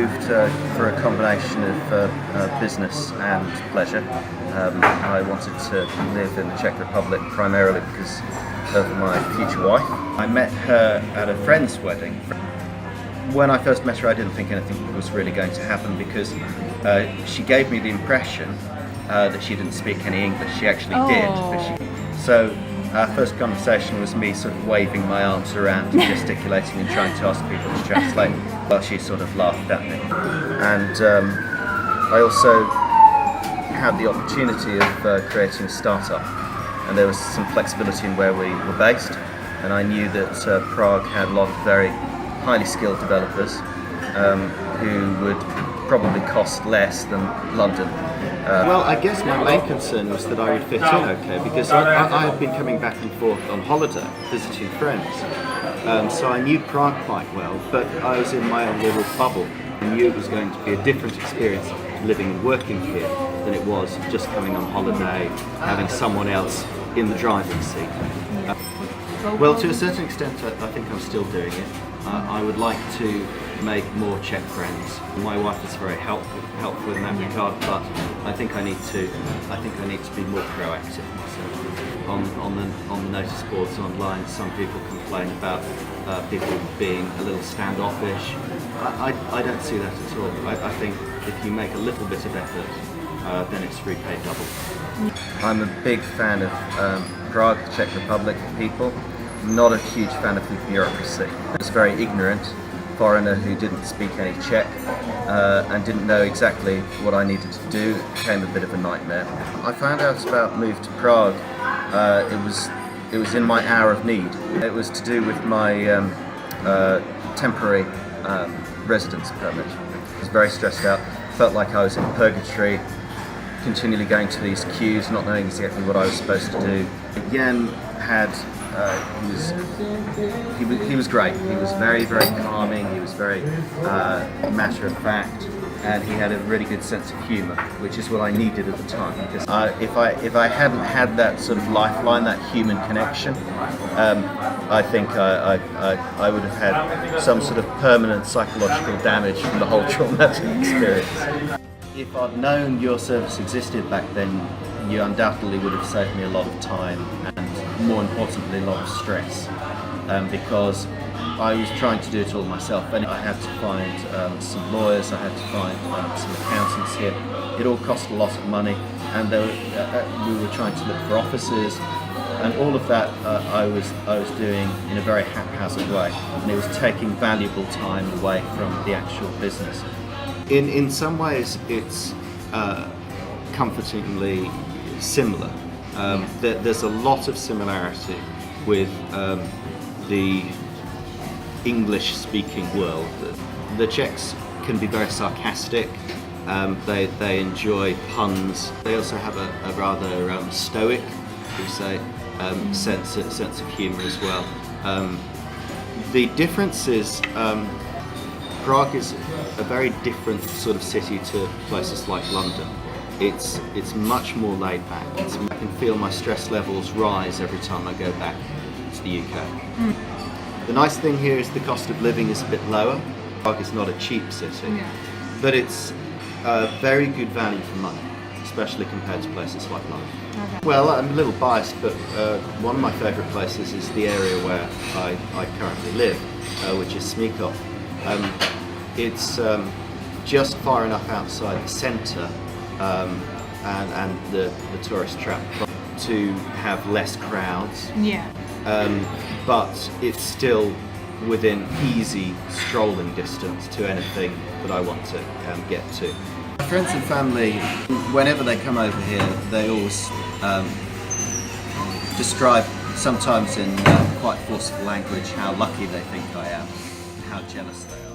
moved for a combination of business and pleasure. I wanted to live in the Czech Republic primarily because of my future wife. I met her at a friend's wedding. When I first met her, I didn't think anything was really going to happen because she gave me the impression that she didn't speak any English. She actually did. So our first conversation was me sort of waving my arms around and gesticulating and trying to ask people to translate while she sort of laughed at me. And I also had the opportunity of creating a startup, and there was some flexibility in where we were based, and I knew that Prague had a lot of very highly skilled developers who would probably cost less than London. Well, I guess my main concern was that I would fit in okay, because I had been coming back and forth on holiday, visiting friends. So I knew Prague quite well, but I was in my own little bubble. I knew it was going to be a different experience living and working here than it was just coming on holiday, having someone else in the driving seat. Well, to a certain extent, I think I'm still doing it. I would like to make more Czech friends. My wife is very helpful in that regard, but I think I need to be more proactive myself. On the notice boards online, some people complain about people being a little standoffish. I don't see that at all. I think if you make a little bit of effort, then it's repaid double. I'm a big fan of Prague, the Czech Republic people. I'm not a huge fan of the bureaucracy. I was very ignorant foreigner who didn't speak any Czech and didn't know exactly what I needed to do. It became a bit of a nightmare. I found out about move to Prague. It was in my hour of need. It was to do with my temporary residence permit. I was very stressed out. Felt like I was in purgatory, continually going to these queues, not knowing exactly what I was supposed to do. Aeon had he was great. He was very, very calming. He was very matter of fact, and he had a really good sense of humour, which is what I needed at the time. Because if I hadn't had that sort of lifeline, that human connection, I think I would have had some sort of permanent psychological damage from the whole traumatic experience. If I'd known your service existed back then, you undoubtedly would have saved me a lot of time and, more importantly, a lot of stress, because I was trying to do it all myself, and I had to find some lawyers, I had to find some accountants here. It all cost a lot of money, and we were trying to look for offices, and all of that I was doing in a very haphazard way, and it was taking valuable time away from the actual business. In some ways, it's comfortingly similar. There's a lot of similarity with the English-speaking world. The Czechs can be very sarcastic. They enjoy puns. They also have a rather stoic, we say, sense of humour as well. The difference is Prague is a very different sort of city to places like London. It's much more laid back. I can feel my stress levels rise every time I go back to the UK. The nice thing here is the cost of living is a bit lower. Prague is not a cheap city, but it's very good value for money, especially compared to places like London. Okay. Well, I'm a little biased, but one of my favourite places is the area where I currently live, which is Smíchov. It's just far enough outside the centre and the tourist trap to have less crowds. Yeah. But it's still within easy strolling distance to anything that I want to get to. My friends and family, whenever they come over here, they always describe, sometimes in quite forceful language, how lucky they think I am, how jealous they are.